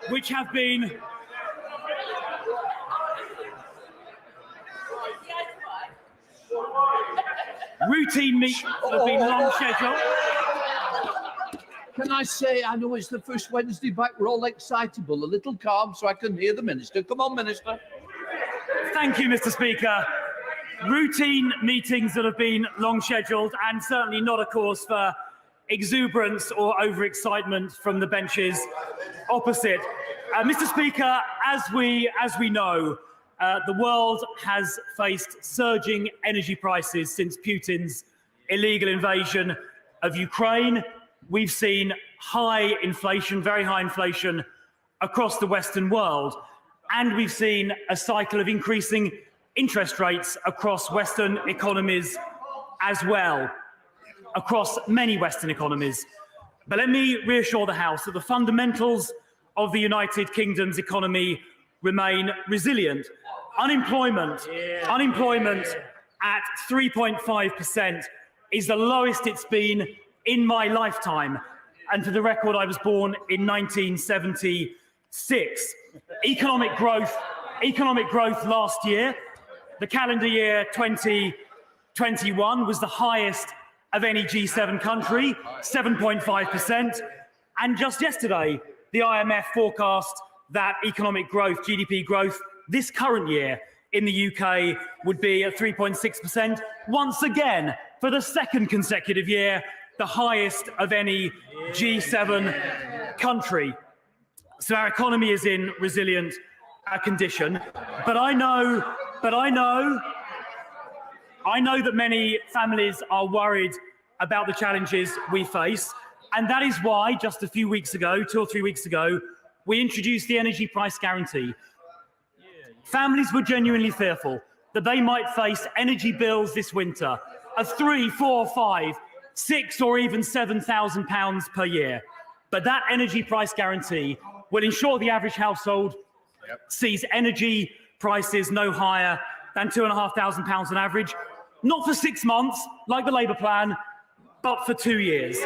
which have been routine meetings that have been long scheduled. Can I say, I know it's the first Wednesday back, we're all excitable, a little calm so I can hear the Minister. Come on, Minister. Thank you, Mr. Speaker. Routine meetings that have been long scheduled, and certainly not a cause for exuberance or overexcitement from the benches opposite. Mr. Speaker, as we know, the world has faced surging energy prices since Putin's illegal invasion of Ukraine. We've seen high inflation, very high inflation across the Western world, and we've seen a cycle of increasing interest rates across Western economies as well, across many Western economies. But let me reassure the House that the fundamentals of the United Kingdom's economy remain resilient. Unemployment at 3.5% is the lowest it's been in my lifetime. And for the record, I was born in 1976. Economic growth last year, the calendar year 2021, was the highest of any G7 country, 7.5%. And just yesterday, the IMF forecast that economic growth, GDP growth, this current year in the UK would be at 3.6%. Once again, for the second consecutive year, the highest of any G7 country. So our economy is in resilient condition. But I know that many families are worried about the challenges we face. And that is why just a few weeks ago, 2 or 3 weeks ago, we introduced the energy price guarantee. Families were genuinely fearful that they might face energy bills this winter of £3,000, £4,000, £5,000, £6,000 or even £7,000 per year. But that energy price guarantee will ensure the average household sees energy prices no higher than £2,500 on average, not for 6 months like the Labour plan, but for 2 years.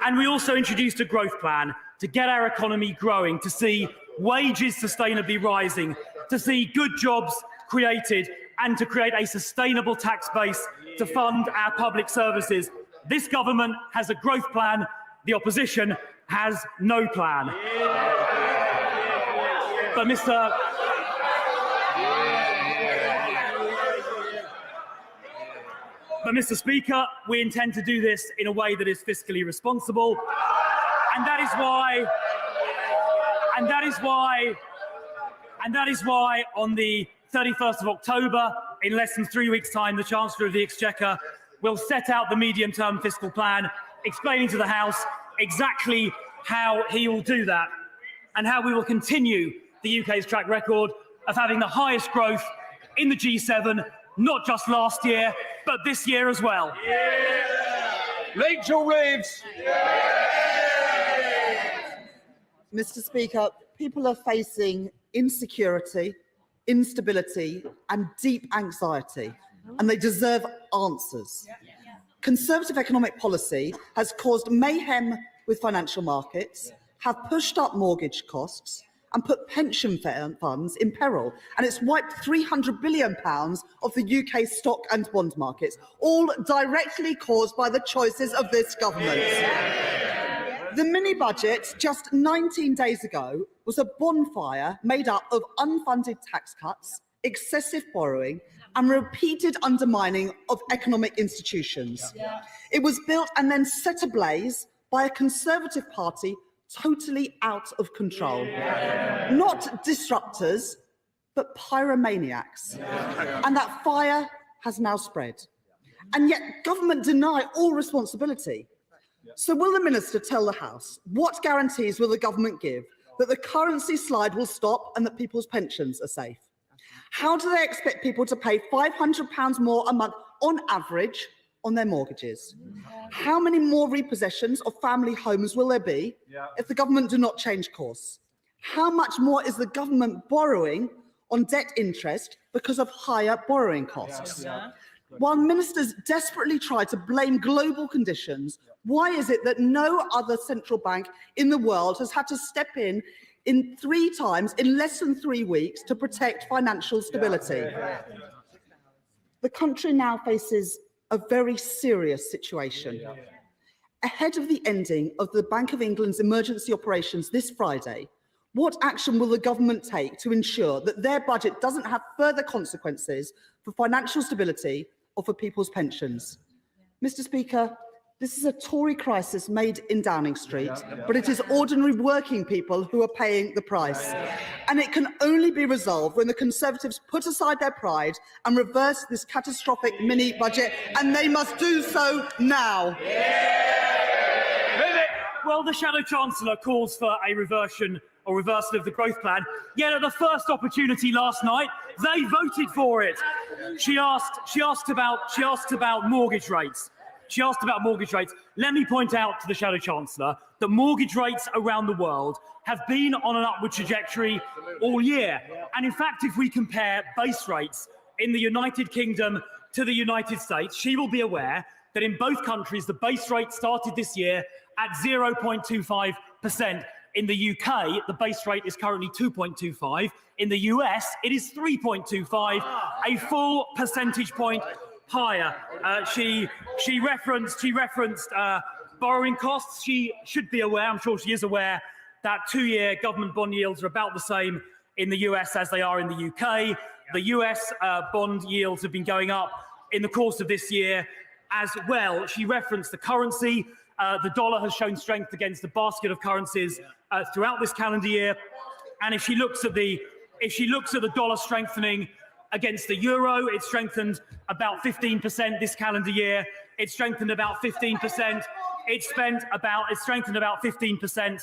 And we also introduced a growth plan to get our economy growing, to see wages sustainably rising, to see good jobs created, and to create a sustainable tax base to fund our public services. This government has a growth plan. The opposition has no plan. But Mr. Speaker, we intend to do this in a way that is fiscally responsible, and that is why on the 31st of October, in less than 3 weeks' time, the Chancellor of the Exchequer will set out the medium-term fiscal plan, explaining to the House exactly how he will do that and how we will continue the UK's track record of having the highest growth in the G7, not just last year, but this year as well. Rachel Reeves. Mr. Speaker, people are facing insecurity, instability, and deep anxiety, and they deserve answers. Conservative economic policy has caused mayhem with financial markets, have pushed up mortgage costs, and put pension funds in peril. And it's wiped £300 billion of the UK stock and bond markets, all directly caused by the choices of this government. The mini-budget just 19 days ago was a bonfire made up of unfunded tax cuts, excessive borrowing, and repeated undermining of economic institutions. It was built and then set ablaze by a Conservative Party totally out of control. Not disruptors, but pyromaniacs. And that fire has now spread. And yet government deny all responsibility. So will the Minister tell the House what guarantees will the government give that the currency slide will stop and that people's pensions are safe? How do they expect people to pay £500 more a month on average on their mortgages? How many more repossessions of family homes will there be if the government do not change course? How much more is the government borrowing on debt interest because of higher borrowing costs? While ministers desperately try to blame global conditions, why is it that no other central bank in the world has had to step in 3 times in less than 3 weeks to protect financial stability? The country now faces a very serious situation. Ahead of the ending of the Bank of England's emergency operations this Friday, what action will the government take to ensure that their budget doesn't have further consequences for financial stability or for people's pensions? Mr. Speaker, this is a Tory crisis made in Downing Street, but it is ordinary working people who are paying the price. And it can only be resolved when the Conservatives put aside their pride and reverse this catastrophic mini-budget, and they must do so now. Well, the Shadow Chancellor calls for a reversal of the growth plan, yet at the first opportunity last night, they voted for it. She asked about mortgage rates. Let me point out to the Shadow Chancellor that mortgage rates around the world have been on an upward trajectory all year. And in fact, if we compare base rates in the United Kingdom to the United States, she will be aware that in both countries, the base rate started this year at 0.25%. In the UK, the base rate is currently 2.25. In the US, it is 3.25, a full percentage point higher. She referenced borrowing costs. She should be aware, I'm sure she is aware, that 2-year government bond yields are about the same in the US as they are in the UK. The US bond yields have been going up in the course of this year as well. She referenced the currency. The dollar has shown strength against a basket of currencies throughout this calendar year. And if she looks at the dollar strengthening against the euro, it strengthened about 15% this calendar year. It strengthened about 15%. It strengthened about 15%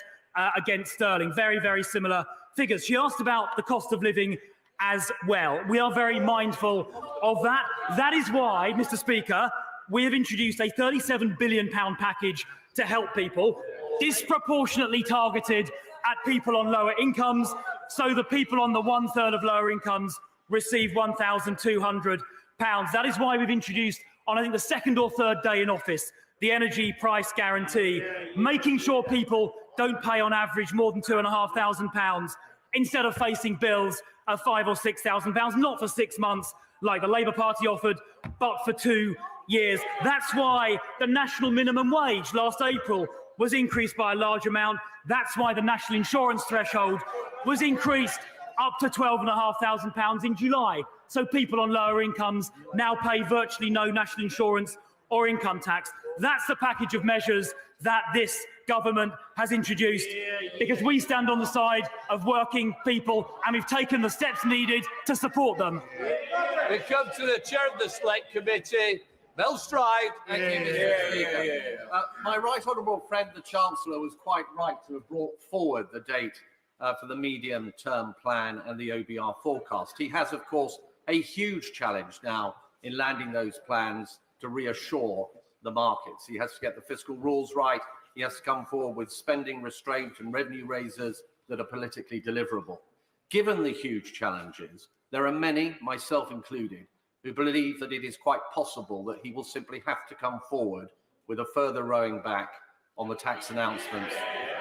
against sterling. Very, very similar figures. She asked about the cost of living as well. We are very mindful of that. That is why, Mr. Speaker, we have introduced a £37 billion package to help people, disproportionately targeted at people on lower incomes, so the people on the 1/3 of lower incomes receive £1,200. That is why we've introduced, on I think the second or third day in office, the energy price guarantee, making sure people don't pay on average more than £2,500 instead of facing bills of £5,000 or £6,000, not for 6 months like the Labour Party offered, but for 2 years. That's why the national minimum wage last April was increased by a large amount. That's why the national insurance threshold was increased up to £12,500 in July. So people on lower incomes now pay virtually no national insurance or income tax. That's the package of measures that this government has introduced, because we stand on the side of working people and we've taken the steps needed to support them. We come to the chair of the Select Committee, Mel Stride. Thank you, Mr. Speaker. My right honourable friend, the Chancellor, was quite right to have brought forward the date for the medium-term plan and the OBR forecast. He has, of course, a huge challenge now in landing those plans to reassure the markets. He has to get the fiscal rules right. He has to come forward with spending restraint and revenue raisers that are politically deliverable. Given the huge challenges, there are many, myself included, who believe that it is quite possible that he will simply have to come forward with a further rowing back on the tax announcements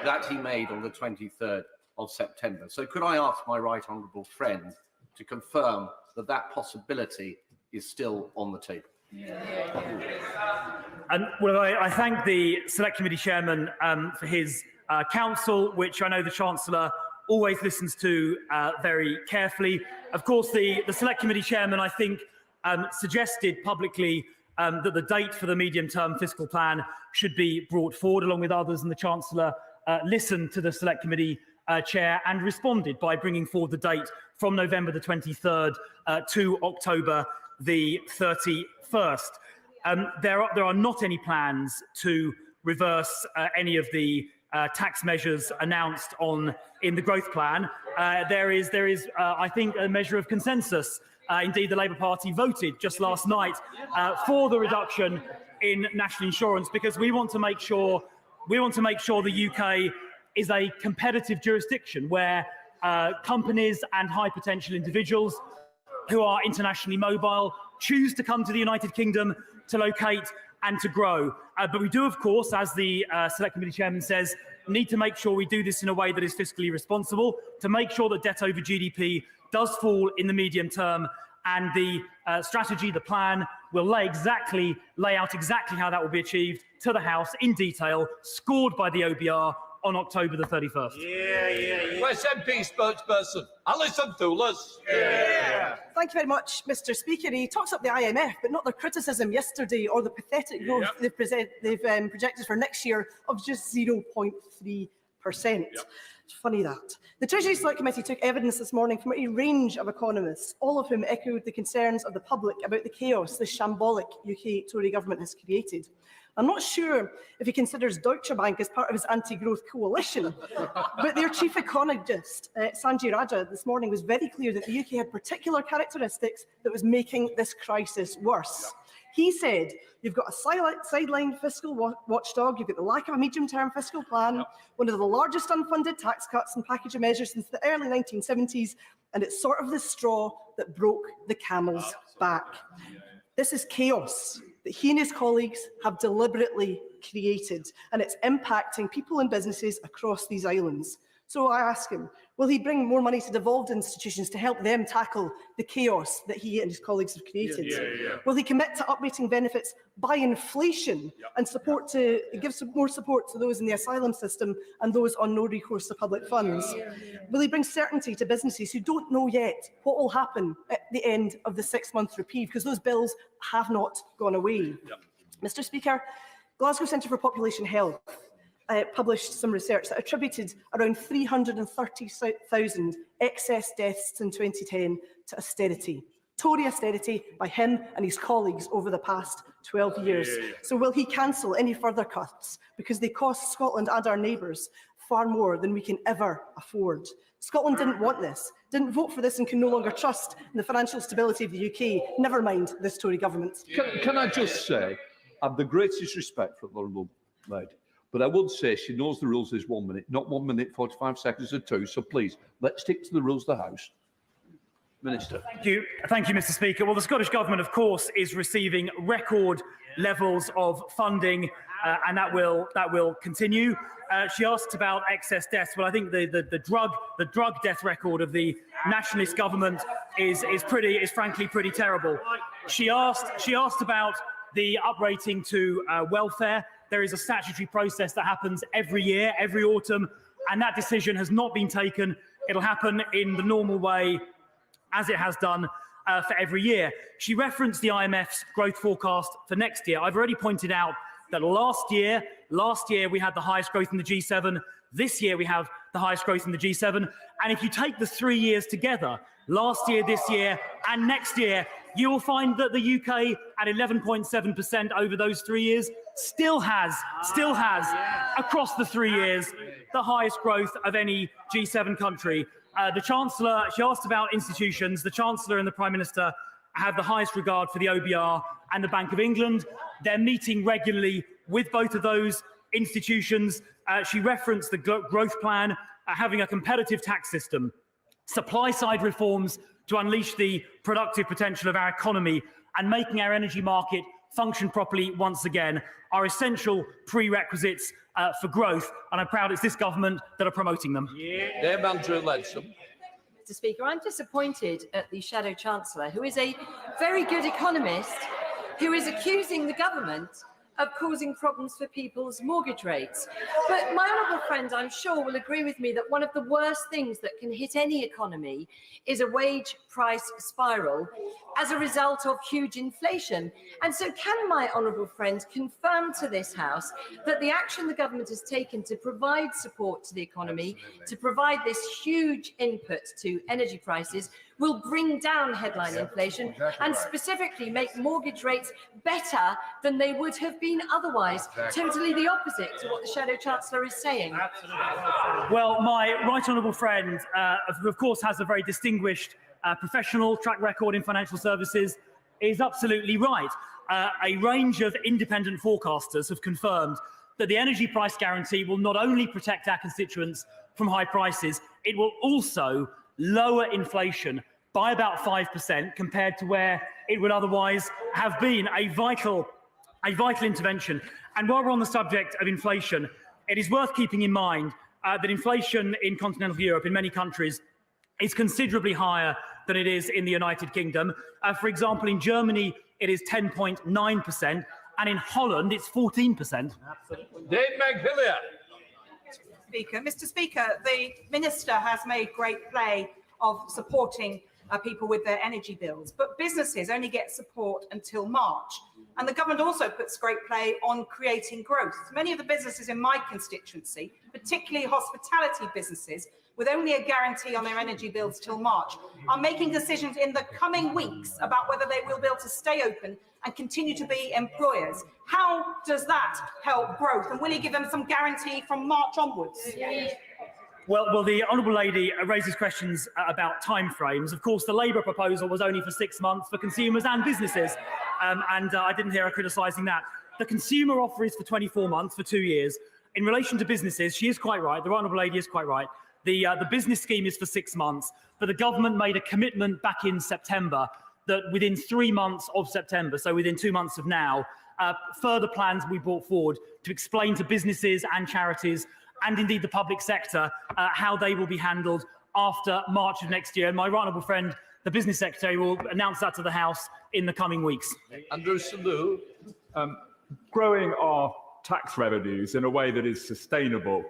that he made on the 23rd of September. So could I ask my right honourable friend to confirm that that possibility is still on the table? And well, I thank the Select Committee Chairman for his counsel, which I know the Chancellor always listens to very carefully. Of course, the Select Committee Chairman, I think, suggested publicly that the date for the medium-term fiscal plan should be brought forward along with others, and the Chancellor listened to the Select Committee Chair and responded by bringing forward the date from November the 23rd to October the 31st. There are not any plans to reverse any of the tax measures announced in the growth plan. There is, I think, a measure of consensus. Indeed, the Labour Party voted just last night for the reduction in national insurance, because we want to make sure the UK is a competitive jurisdiction where companies and high potential individuals who are internationally mobile choose to come to the United Kingdom to locate and to grow. But we do, of course, as the Select Committee Chairman says, need to make sure we do this in a way that is fiscally responsible, to make sure that debt over GDP does fall in the medium term, and the strategy, the plan, will lay out exactly how that will be achieved to the House in detail, scored by the OBR on October the 31st. West MP spokesperson, Alison Thulas. Thank you very much, Mr. Speaker. He talks up the IMF, but not their criticism yesterday or the pathetic growth they've projected for next year of just 0.3%. It's funny that. The Treasury Select Committee took evidence this morning from a range of economists, all of whom echoed the concerns of the public about the chaos the shambolic UK Tory government has created. I'm not sure if he considers Deutsche Bank as part of his anti-growth coalition, but their chief economist, Sanjay Raja, this morning was very clear that the UK had particular characteristics that was making this crisis worse. He said, you've got a sidelined fiscal watchdog, you've got the lack of a medium-term fiscal plan, one of the largest unfunded tax cuts and package of measures since the early 1970s, and it's sort of the straw that broke the camel's back. This is chaos that he and his colleagues have deliberately created, and it's impacting people and businesses across these islands. So I ask him, will he bring more money to devolved institutions to help them tackle the chaos that he and his colleagues have created? Will he commit to uprating benefits by inflation and give some more support to those in the asylum system and those on no recourse to public funds? Will he bring certainty to businesses who don't know yet what will happen at the end of the 6-month reprieve, because those bills have not gone away? Mr. Speaker, Glasgow Centre for Population Health published some research that attributed around 330,000 excess deaths in 2010 to austerity. Tory austerity by him and his colleagues over the past 12 years. So will he cancel any further cuts, because they cost Scotland and our neighbours far more than we can ever afford? Scotland didn't want this, didn't vote for this, and can no longer trust in the financial stability of the UK, never mind this Tory government. Can I just say, I have the greatest respect for the Honourable Lady, but I would say she knows the rules is 1 minute, not 1 minute, 45 seconds or 2. So please, let's stick to the rules of the House. Minister. Thank you, Mr. Speaker. Well, the Scottish Government, of course, is receiving record levels of funding, and that will continue. She asked about excess deaths. Well, I think the drug death record of the nationalist government is frankly pretty terrible. She asked about the uprating to welfare. There is a statutory process that happens every year, every autumn, and that decision has not been taken. It'll happen in the normal way, as it has done for every year. She referenced the IMF's growth forecast for next year. I've already pointed out that last year we had the highest growth in the G7. This year we have the highest growth in the G7. And if you take the 3 years together, last year, this year, and next year, you will find that the UK at 11.7% over those 3 years still has, across the 3 years, the highest growth of any G7 country. The Chancellor, she asked about institutions. The Chancellor and the Prime Minister have the highest regard for the OBR and the Bank of England. They're meeting regularly with both of those institutions. She referenced the growth plan, having a competitive tax system, supply-side reforms to unleash the productive potential of our economy, and making our energy market function properly once again are essential prerequisites for growth, and I'm proud it's this government that are promoting them. Andrew Leadsom. Mr. Speaker, I'm disappointed at the Shadow Chancellor, who is a very good economist, who is accusing the government of causing problems for people's mortgage rates. But my honourable friend, I'm sure, will agree with me that one of the worst things that can hit any economy is a wage price spiral as a result of huge inflation. And so can my honourable friend confirm to this House that the action the government has taken to provide support to the economy, to provide this huge input to energy prices, will bring down headline inflation and specifically make mortgage rates better than they would have been otherwise? Totally the opposite to what the Shadow Chancellor is saying. Well, my right honourable friend, of course, has a very distinguished professional track record in financial services, is absolutely right. A range of independent forecasters have confirmed that the energy price guarantee will not only protect our constituents from high prices, it will also lower inflation by about 5% compared to where it would otherwise have been a vital intervention. And while we're on the subject of inflation, it is worth keeping in mind that inflation in continental Europe, in many countries, is considerably higher than it is in the United Kingdom. For example, in Germany, it is 10.9%, and in Holland, it's 14%. Dave McHillier. Mr. Speaker, the Minister has made great play of supporting people with their energy bills, but businesses only get support until March. And the government also puts great play on creating growth. Many of the businesses in my constituency, particularly hospitality businesses, with only a guarantee on their energy bills till March, are making decisions in the coming weeks about whether they will be able to stay open and continue to be employers. How does that help growth? And will he give them some guarantee from March onwards? Well, the Honourable Lady raises questions about timeframes. Of course, the Labour proposal was only for 6 months for consumers and businesses, and I didn't hear her criticising that. The consumer offer is for 24 months, for 2 years. In relation to businesses, she is quite right. The Honourable Lady is quite right. The business scheme is for 6 months, but the government made a commitment back in September that within 3 months of September, so within 2 months of now, further plans will be brought forward to explain to businesses and charities and indeed the public sector how they will be handled after March of next year. And my right honourable friend, the Business Secretary, will announce that to the House in the coming weeks. Andrew Salu. Growing our tax revenues in a way that is sustainable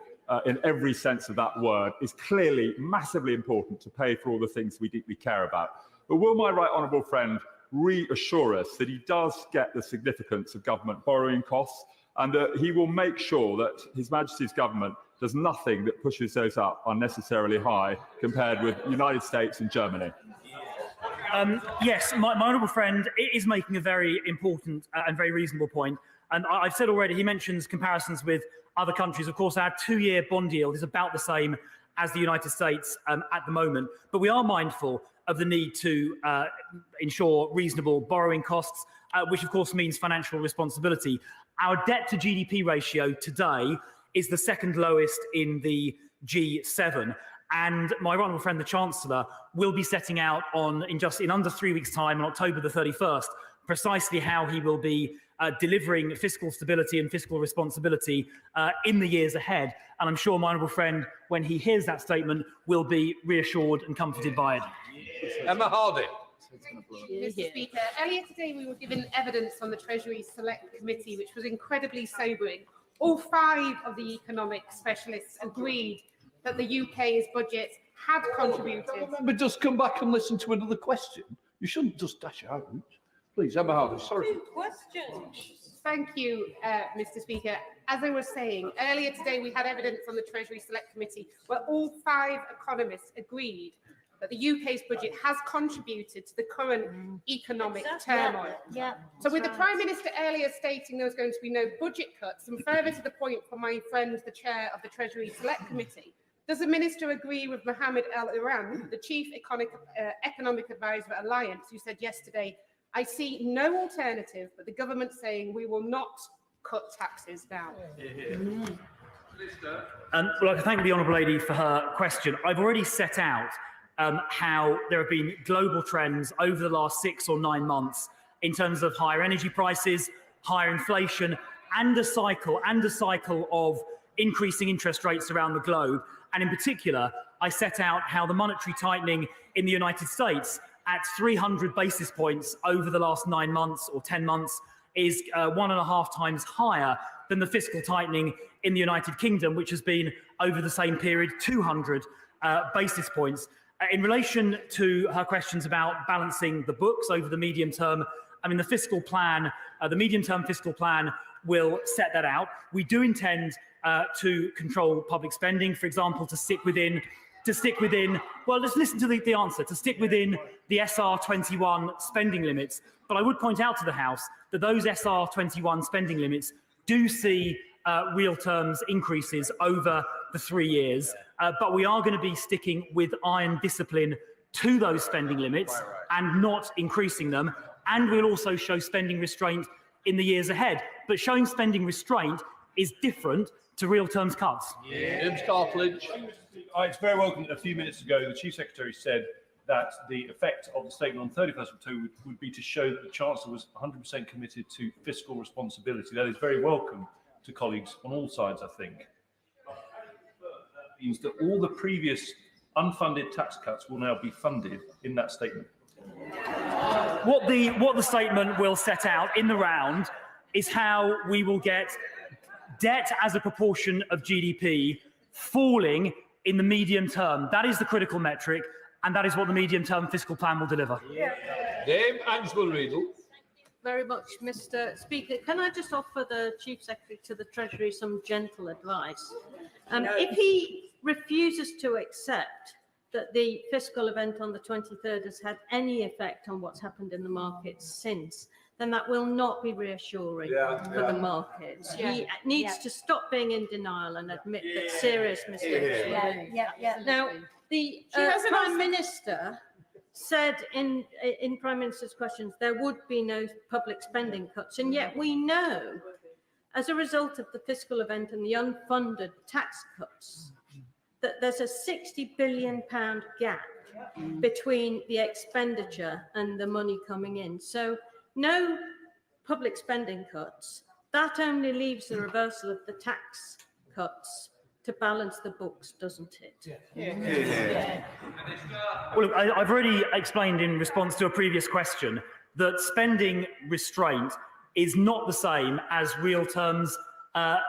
in every sense of that word is clearly massively important to pay for all the things we deeply care about. But will my right honourable friend reassure us that he does get the significance of government borrowing costs and that he will make sure that His Majesty's government does nothing that pushes those up unnecessarily high compared with the United States and Germany? Yes, my honourable friend is making a very important and very reasonable point. And I've said already, he mentions comparisons with other countries. Of course, our 2-year bond yield is about the same as the United States at the moment. But we are mindful of the need to ensure reasonable borrowing costs, which of course means financial responsibility. Our debt to GDP ratio today is the second lowest in the G7. And my right honourable friend, the Chancellor, will be setting out in under 3 weeks' time, on October the 31st, precisely how he will be delivering fiscal stability and fiscal responsibility in the years ahead. And I'm sure my honourable friend, when he hears that statement, will be reassured and comforted by it. Emma Hardy. Mr. Speaker, earlier today we were given evidence on the Treasury Select Committee, which was incredibly sobering. All 5 of the economic specialists agreed that the UK's budget had contributed. But just come back and listen to another question. You shouldn't just dash out. Please, Emma Hardy, sorry. Thank you, Mr. Speaker. As I was saying, earlier today we had evidence on the Treasury Select Committee where all 5 economists agreed that the UK's budget has contributed to the current economic turmoil. So with the Prime Minister earlier stating there was going to be no budget cuts, and further to the point from my friend, the Chair of the Treasury Select Committee, does the Minister agree with Mohammed El-Iran, the Chief Economic Advisor at Alliance, who said yesterday, "I see no alternative but the government saying we will not cut taxes now"? Well, I thank the Honourable Lady for her question. I've already set out how there have been global trends over the last 6 or 9 months in terms of higher energy prices, higher inflation, and a cycle of increasing interest rates around the globe. And in particular, I set out how the monetary tightening in the United States at 300 basis points over the last 9 months or 10 months is 1.5 times higher than the fiscal tightening in the United Kingdom, which has been over the same period 200 basis points. In relation to her questions about balancing the books over the medium term, I mean, the fiscal plan, the medium-term fiscal plan will set that out. We do intend to control public spending, for example, to stick within, well, let's listen to the answer, to stick within the SR21 spending limits. But I would point out to the House that those SR21 spending limits do see real terms increases over the 3 years. But we are going to be sticking with iron discipline to those spending limits and not increasing them. And we'll also show spending restraint in the years ahead. But showing spending restraint is different to real terms cuts. James Cartledge. It's very welcome that a few minutes ago the Chief Secretary said that the effect of the statement on 31st of October would be to show that the Chancellor was 100% committed to fiscal responsibility. That is very welcome to colleagues on all sides, I think. That means that all the previous unfunded tax cuts will now be funded in that statement. What the statement will set out in the round is how we will get debt as a proportion of GDP falling in the medium term. That is the critical metric, and that is what the medium-term fiscal plan will deliver. Dame Angela Riedel. Very much, Mr. Speaker. Can I just offer the Chief Secretary to the Treasury some gentle advice? If he refuses to accept that the fiscal event on the 23rd has had any effect on what's happened in the markets since, then that will not be reassuring for the markets. He needs to stop being in denial and admit that serious mistakes were made. Now, the Prime Minister said in Prime Minister's questions there would be no public spending cuts, and yet we know, as a result of the fiscal event and the unfunded tax cuts, that there's a £60 billion gap between the expenditure and the money coming in. So no public spending cuts. That only leaves the reversal of the tax cuts to balance the books, doesn't it? Well, look, I've already explained in response to a previous question that spending restraint is not the same as real terms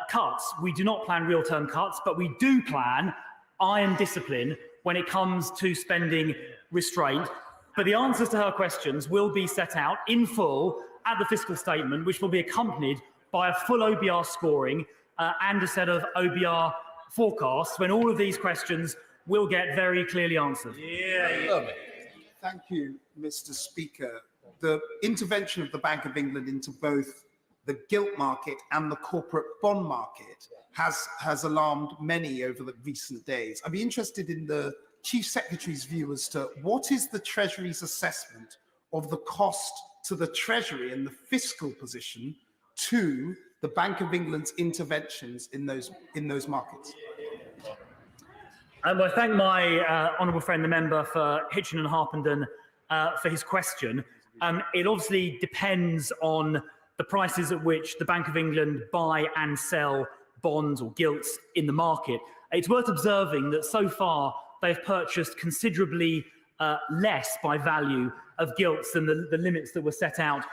cuts. We do not plan real term cuts, but we do plan iron discipline when it comes to spending restraint. But the answers to her questions will be set out in full at the fiscal statement, which will be accompanied by a full OBR scoring and a set of OBR forecasts, when all of these questions will get very clearly answered. Thank you, Mr. Speaker. The intervention of the Bank of England into both the gilt market and the corporate bond market has alarmed many over the recent days. I'd be interested in the Chief Secretary's view as to what is the Treasury's assessment of the cost to the Treasury and the fiscal position to the Bank of England's interventions in those markets. I thank my honourable friend, the member for Hitchin and Harpenden, for his question. It obviously depends on the prices at which the Bank of England buy and sell bonds or gilts in the market. It's worth observing that so far they've purchased considerably less by value of gilts than the limits that were set out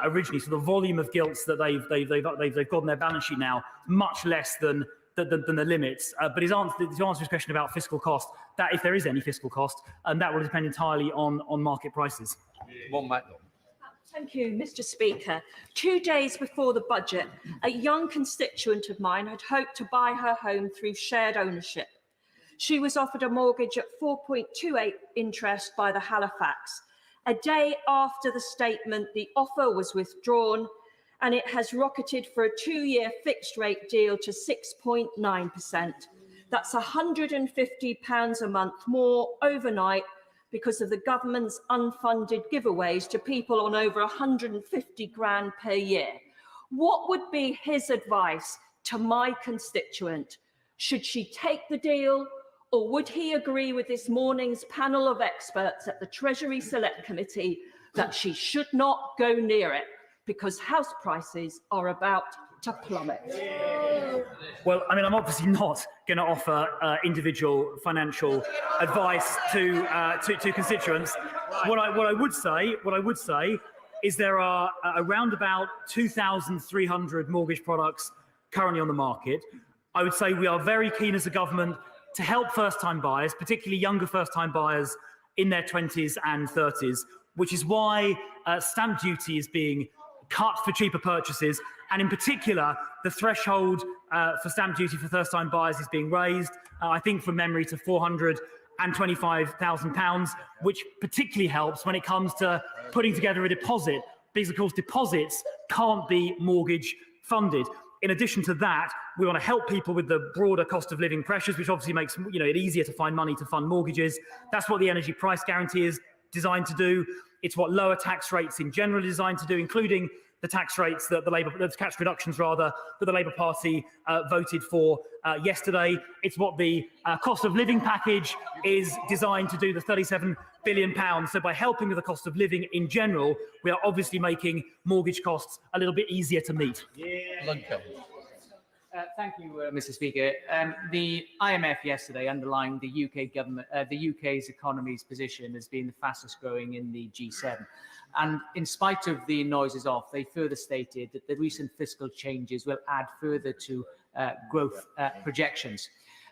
originally. So the volume of gilts that they've got on their balance sheet now, much less than the limits. But to answer his question about fiscal cost, that if there is any fiscal cost, that will depend entirely on market prices. Thank you, Mr. Speaker. 2 days before the budget, a young constituent of mine had hoped to buy her home through shared ownership. She was offered a mortgage at 4.28 interest by the Halifax. A day after the statement, the offer was withdrawn, and it has rocketed for a 2-year fixed rate deal to 6.9%. That's £150 a month more overnight because of the government's unfunded giveaways to people on over 150 grand per year. What would be his advice to my constituent? Should she take the deal, or would he agree with this morning's panel of experts at the Treasury Select Committee that she should not go near it because house prices are about to plummet? Well, I mean, I'm obviously not going to offer individual financial advice to constituents. What I would say is there are around about 2,300 mortgage products currently on the market. I would say we are very keen as a government to help first-time buyers, particularly younger first-time buyers in their 20s and 30s, which is why stamp duty is being cut for cheaper purchases, and in particular, the threshold for stamp duty for first-time buyers is being raised, I think from memory, to £425,000, which particularly helps when it comes to putting together a deposit, because of course deposits can't be mortgage funded. In addition to that, we want to help people with the broader cost of living pressures, which obviously makes it easier to find money to fund mortgages. That's what the energy price guarantee is designed to do. It's what lower tax rates in general are designed to do, including the tax rates that the tax reductions rather that the Labour Party voted for yesterday. It's what the cost of living package is designed to do, the £37 billion. So by helping with the cost of living in general, we are obviously making mortgage costs a little bit easier to meet. Thank you, Mr. Speaker. The IMF yesterday underlined the UK government, the UK's economy's position as being the fastest growing in the G7. And in spite of the noises off, they further stated that the recent fiscal changes will add further to growth projections.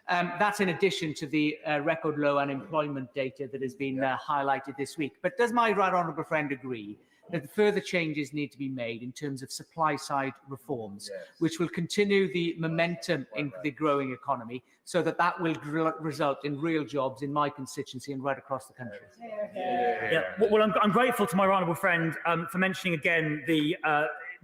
That's in addition to the record low unemployment data that has been highlighted this week. But does my right honourable friend agree that further changes need to be made in terms of supply-side reforms, which will continue the momentum in the growing economy so that that will result in real jobs in my constituency and right across the country? Well, I'm grateful to my right honourable friend for mentioning again the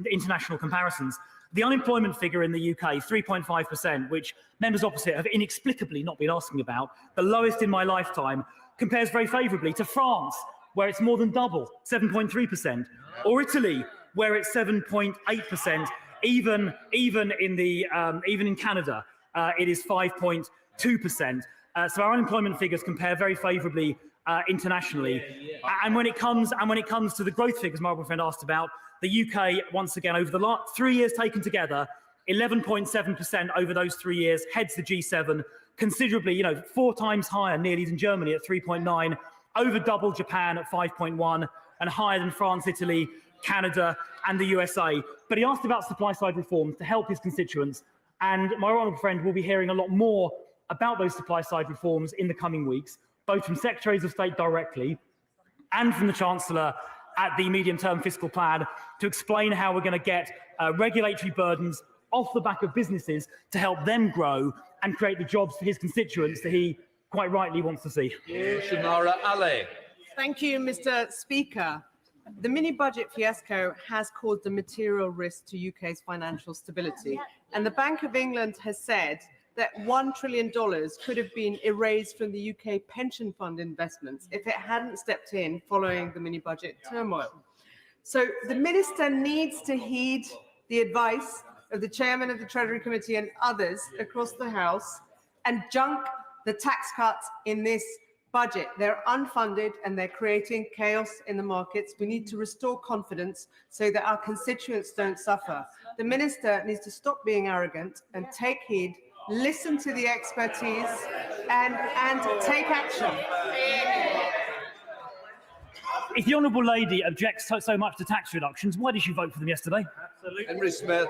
international comparisons. The unemployment figure in the UK, 3.5%, which members opposite have inexplicably not been asking about, the lowest in my lifetime, compares very favourably to France, where it's more than double, 7.3%, or Italy, where it's 7.8%. Even in Canada, it is 5.2%. So our unemployment figures compare very favourably internationally. And when it comes to the growth figures my friend asked about, the UK once again over the last 3 years taken together, 11.7% over those 3 years, heads the G7 considerably, 4 times higher nearly than Germany at 3.9. Over double Japan at 5.1 and higher than France, Italy, Canada and the USA. But he asked about supply-side reforms to help his constituents, and my honourable friend will be hearing a lot more about those supply-side reforms in the coming weeks, both from Secretaries of State directly and from the Chancellor at the medium-term fiscal plan to explain how we're going to get regulatory burdens off the back of businesses to help them grow and create the jobs for his constituents that he quite rightly wants to see. Shamara Ali. Thank you, Mr. Speaker. The mini-budget fiasco has caused a material risk to UK's financial stability, and the Bank of England has said that $1 trillion could have been erased from the UK pension fund investments if it hadn't stepped in following the mini-budget turmoil. So the Minister needs to heed the advice of the Chairman of the Treasury Committee and others across the House and junk the tax cuts in this budget. They're unfunded and they're creating chaos in the markets. We need to restore confidence so that our constituents don't suffer. The Minister needs to stop being arrogant and take heed, listen to the expertise and take action. If the honourable lady objects so much to tax reductions, why did she vote for them yesterday? Absolutely. Henry Smith.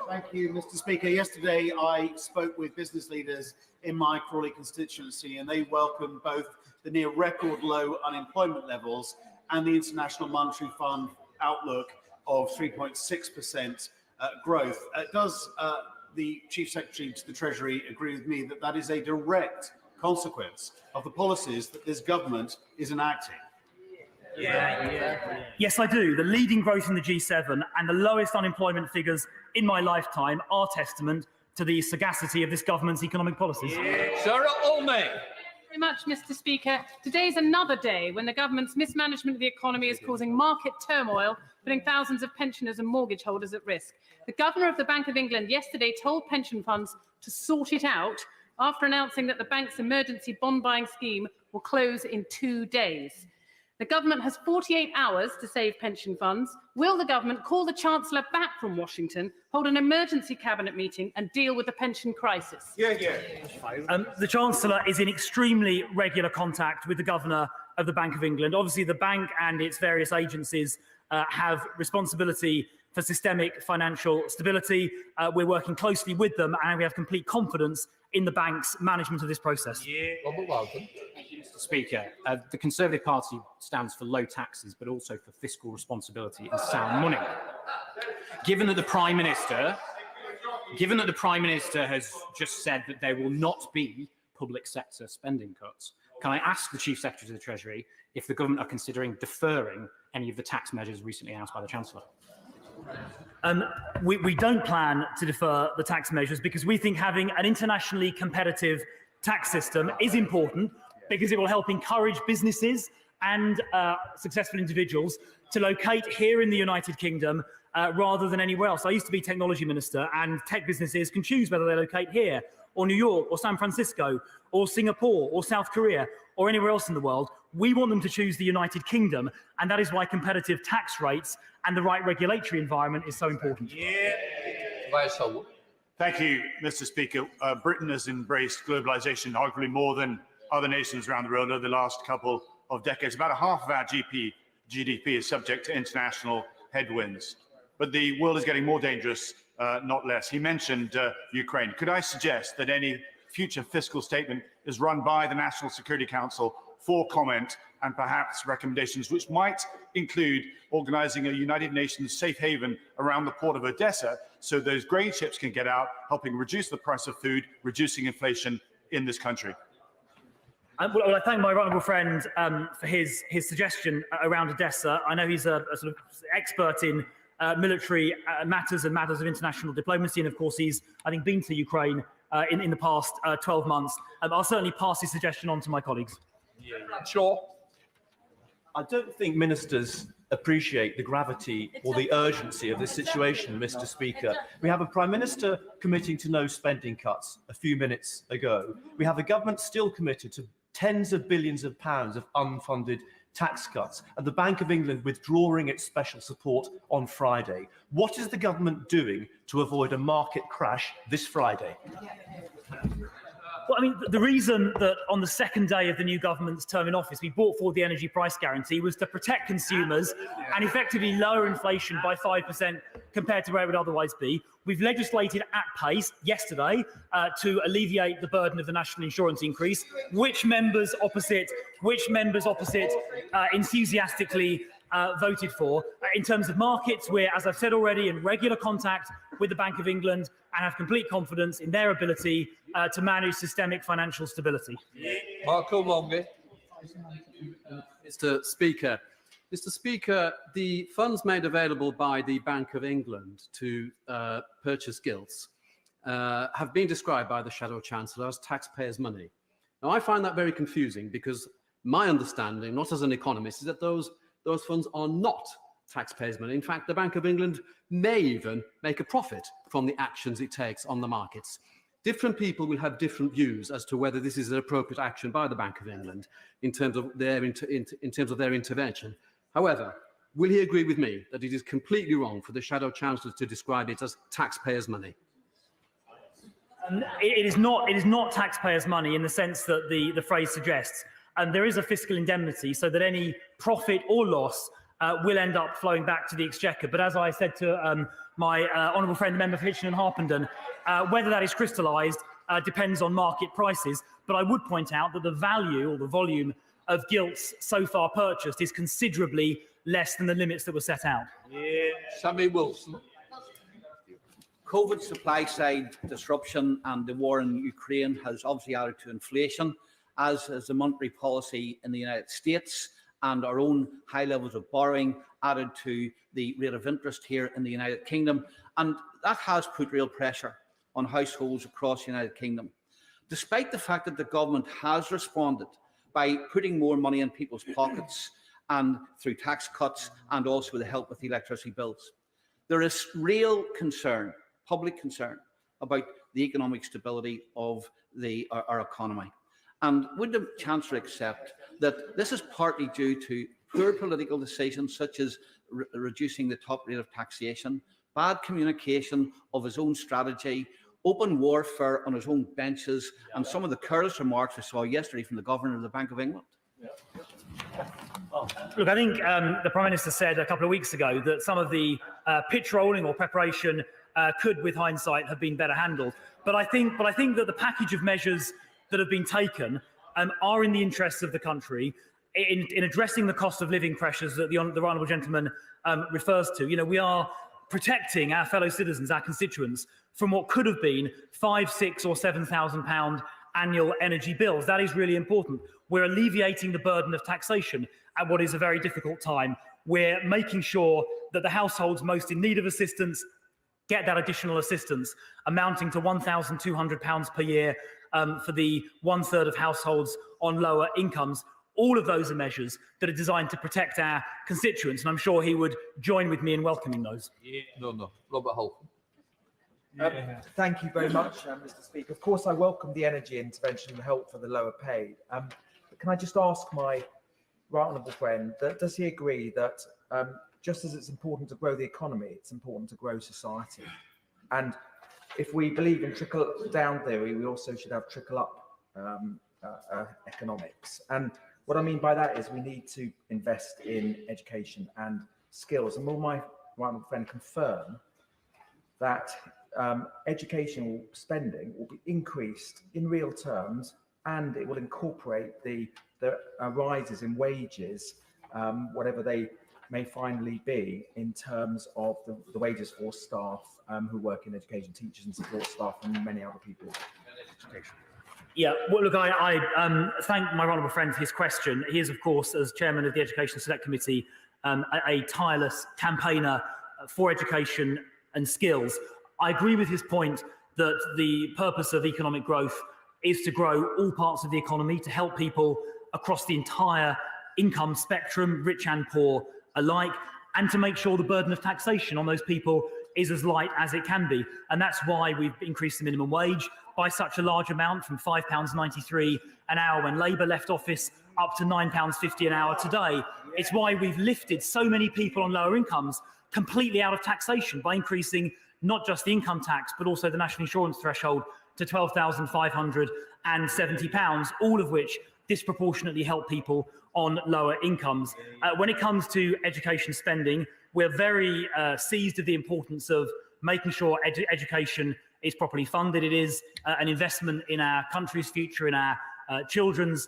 Thank you, Mr. Speaker. Yesterday, I spoke with business leaders in my Crawley constituency, and they welcomed both the near record low unemployment levels and the International Monetary Fund outlook of 3.6% growth. Does the Chief Secretary to the Treasury agree with me that that is a direct consequence of the policies that this government is enacting? Yes, I do. The leading growth in the G7 and the lowest unemployment figures in my lifetime are testament to the sagacity of this government's economic policies. Sarah Olney. Very much, Mr. Speaker. Today is another day when the government's mismanagement of the economy is causing market turmoil, putting thousands of pensioners and mortgage holders at risk. The Governor of the Bank of England yesterday told pension funds to sort it out after announcing that the bank's emergency bond buying scheme will close in 2 days. The government has 48 hours to save pension funds. Will the government call the Chancellor back from Washington, hold an emergency cabinet meeting and deal with the pension crisis? The Chancellor is in extremely regular contact with the Governor of the Bank of England. Obviously, the bank and its various agencies have responsibility for systemic financial stability. We're working closely with them and we have complete confidence in the bank's management of this process. Robert Walton. Thank you, Mr. Speaker. The Conservative Party stands for low taxes, but also for fiscal responsibility and sound money. Given that the Prime Minister has just said that there will not be public sector spending cuts, can I ask the Chief Secretary to the Treasury if the government are considering deferring any of the tax measures recently announced by the Chancellor? We don't plan to defer the tax measures because we think having an internationally competitive tax system is important because it will help encourage businesses and successful individuals to locate here in the United Kingdom rather than anywhere else. I used to be technology minister, and tech businesses can choose whether they locate here or New York or San Francisco or Singapore or South Korea or anywhere else in the world. We want them to choose the United Kingdom, and that is why competitive tax rates and the right regulatory environment is so important. Thank you, Mr. Speaker. Britain has embraced globalisation arguably more than other nations around the world over the last couple of decades. About half of our GDP is subject to international headwinds. But the world is getting more dangerous, not less. He mentioned Ukraine. Could I suggest that any future fiscal statement is run by the National Security Council for comment and perhaps recommendations which might include organising a United Nations safe haven around the port of Odessa so those grain ships can get out, helping reduce the price of food, reducing inflation in this country? Well, I thank my honourable friend for his suggestion around Odessa. I know he's a sort of expert in military matters and matters of international diplomacy, and of course he's, I think, been to Ukraine in the past 12 months. I'll certainly pass his suggestion on to my colleagues. Sure. I don't think ministers appreciate the gravity or the urgency of this situation, Mr. Speaker. We have a Prime Minister committing to no spending cuts a few minutes ago. We have a government still committed to tens of billions of pounds of unfunded tax cuts, and the Bank of England withdrawing its special support on Friday. What is the government doing to avoid a market crash this Friday? Well, I mean, the reason that on the second day of the new government's term in office, we brought forward the energy price guarantee was to protect consumers and effectively lower inflation by 5% compared to where it would otherwise be. We've legislated at pace yesterday to alleviate the burden of the national insurance increase, which members opposite enthusiastically voted for. In terms of markets, we're, as I've said already, in regular contact with the Bank of England and have complete confidence in their ability to manage systemic financial stability. Marco Longi. Mr. Speaker, the funds made available by the Bank of England to purchase gilts have been described by the Shadow Chancellor as taxpayers' money. Now, I find that very confusing because my understanding, not as an economist, is that those funds are not taxpayers' money. In fact, the Bank of England may even make a profit from the actions it takes on the markets. Different people will have different views as to whether this is an appropriate action by the Bank of England in terms of their intervention. However, will he agree with me that it is completely wrong for the Shadow Chancellor to describe it as taxpayers' money? It is not taxpayers' money in the sense that the phrase suggests. And there is a fiscal indemnity so that any profit or loss will end up flowing back to the Exchequer. But as I said to my honourable friend, the member for Hitchin and Harpenden, whether that is crystallised depends on market prices. But I would point out that the value or the volume of gilts so far purchased is considerably less than the limits that were set out. Sammy Wilson. COVID supply side disruption and the war in Ukraine has obviously added to inflation, as has the monetary policy in the United States and our own high levels of borrowing added to the rate of interest here in the United Kingdom. And that has put real pressure on households across the United Kingdom. Despite the fact that the government has responded by putting more money in people's pockets and through tax cuts and also with the help with the electricity bills, there is real concern, public concern, about the economic stability of our economy. And would the Chancellor accept that this is partly due to poor political decisions such as reducing the top rate of taxation, bad communication of his own strategy, open warfare on his own benches, and some of the careless remarks we saw yesterday from the Governor of the Bank of England? Look, I think the Prime Minister said a couple of weeks ago that some of the pitch rolling or preparation could, with hindsight, have been better handled. But I think that the package of measures that have been taken are in the interests of the country in addressing the cost of living pressures that the honourable gentleman refers to. You know, we are protecting our fellow citizens, our constituents, from what could have been £5,000, £6,000 or £7,000 annual energy bills. That is really important. We're alleviating the burden of taxation at what is a very difficult time. We're making sure that the households most in need of assistance get that additional assistance, amounting to £1,200 per year for the 1/3 of households on lower incomes. All of those are measures that are designed to protect our constituents, and I'm sure he would join with me in welcoming those. No. Robert Hull. Thank you very much, Mr. Speaker. Of course, I welcome the energy intervention and help for the lower paid. can I just ask my right honourable friend, does he agree that just as it's important to grow the economy, it's important to grow society? And if we believe in trickle-down theory, we also should have trickle-up economics. And what I mean by that is we need to invest in education and skills. And will my right honourable friend confirm that educational spending will be increased in real terms, and it will incorporate the rises in wages, whatever they may finally be, in terms of the wages for staff who work in education, teachers and support staff, and many other people in education? Yeah, well, look, I thank my honourable friend for his question. He is, of course, as chairman of the Education Select Committee, a tireless campaigner for education and skills. I agree with his point that the purpose of economic growth is to grow all parts of the economy, to help people across the entire income spectrum, rich and poor alike, and to make sure the burden of taxation on those people is as light as it can be. And that's why we've increased the minimum wage by such a large amount, from £5.93 an hour when Labour left office up to £9.50 an hour today. It's why we've lifted so many people on lower incomes completely out of taxation by increasing not just the income tax, but also the national insurance threshold to £12,570, all of which disproportionately help people on lower incomes. When it comes to education spending, we're very seized of the importance of making sure education is properly funded. It is an investment in our country's future, in our children's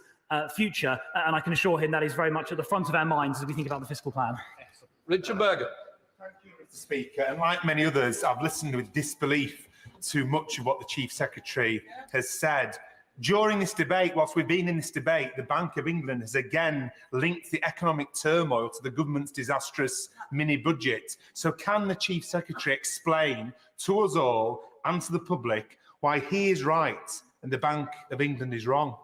future, and I can assure him that is very much at the front of our minds as we think about the fiscal plan. Richard Berger. Thank you, Mr. Speaker. And like many others, I've listened with disbelief to much of what the Chief Secretary has said. During this debate, whilst we've been in this debate, the Bank of England has again linked the economic turmoil to the government's disastrous mini-budget. So can the Chief Secretary explain to us all and to the public why he is right and the Bank of England is wrong?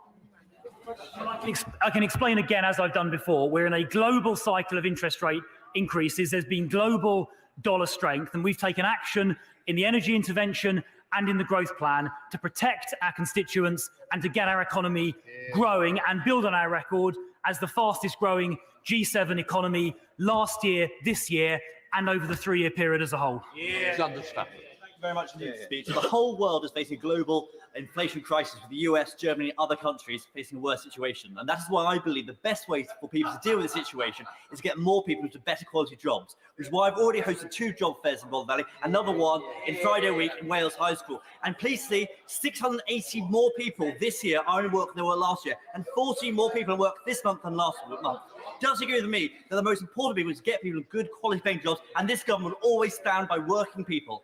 I can explain again, as I've done before. We're in a global cycle of interest rate increases. There's been global dollar strength, and we've taken action in the energy intervention and in the growth plan to protect our constituents and to get our economy growing and build on our record as the fastest growing G7 economy last year, this year, and over the 3-year period as a whole. It's understandable. Thank you very much indeed, speech. The whole world is facing a global inflation crisis, with the US, Germany, and other countries facing a worse situation. And that is why I believe the best way for people to deal with the situation is to get more people into better quality jobs, which is why I've already hosted 2 job fairs in Bother Valley, another one in Friday week in Wales High School. And please see, 680 more people this year are in work than they were last year, and 40 more people in work this month than last month. Does agree with me that the most important thing is to get people in good quality paying jobs, and this government will always stand by working people.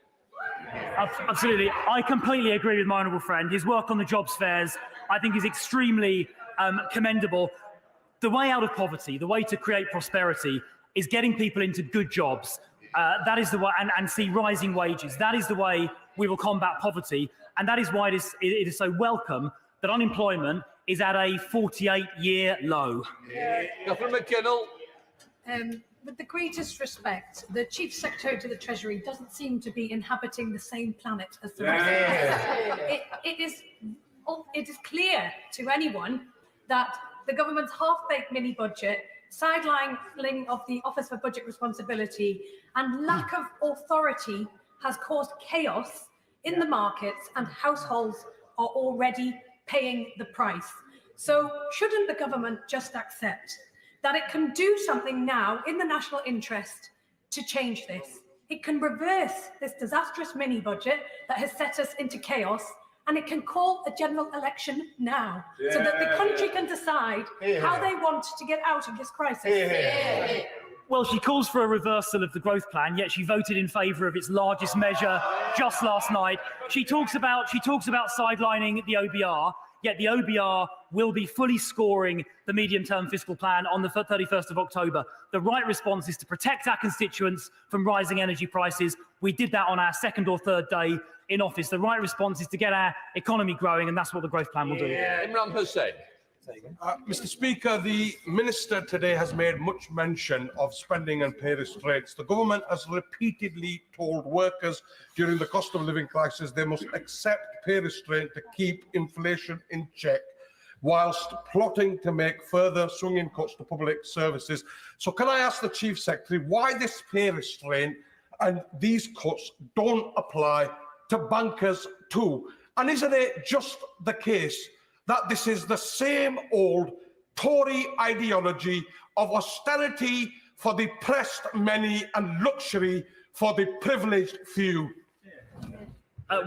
Absolutely. I completely agree with my honourable friend. His work on the jobs fairs, I think, is extremely commendable. The way out of poverty, the way to create prosperity, is getting people into good jobs. That is the way, and see rising wages. That is the way we will combat poverty, and that is why it is so welcome that unemployment is at a 48-year low. Catherine McKinnell. With the greatest respect, the Chief Secretary to the Treasury doesn't seem to be inhabiting the same planet as the rest of us. It is clear to anyone that the government's half-baked mini-budget, sidelining of the Office for Budget Responsibility, and lack of authority has caused chaos in the markets, and households are already paying the price. So shouldn't the government just accept that it can do something now in the national interest to change this? It can reverse this disastrous mini-budget that has set us into chaos, and it can call a general election now, so that the country can decide how they want to get out of this crisis. Well, she calls for a reversal of the growth plan, yet she voted in favour of its largest measure just last night. She talks about sidelining the OBR, yet the OBR will be fully scoring the medium-term fiscal plan on the 31st of October. The right response is to protect our constituents from rising energy prices. We did that on our 2nd or 3rd day in office. The right response is to get our economy growing, and that's what the growth plan will do. Imran Hussain. Mr. Speaker, the Minister today has made much mention of spending and pay restraints. The government has repeatedly told workers during the cost of living crisis they must accept pay restraint to keep inflation in check. whilst plotting to make further swinging cuts to public services. So can I ask the Chief Secretary why this pay restraint and these cuts don't apply to bankers too? And isn't it just the case that this is the same old Tory ideology of austerity for the pressed many and luxury for the privileged few?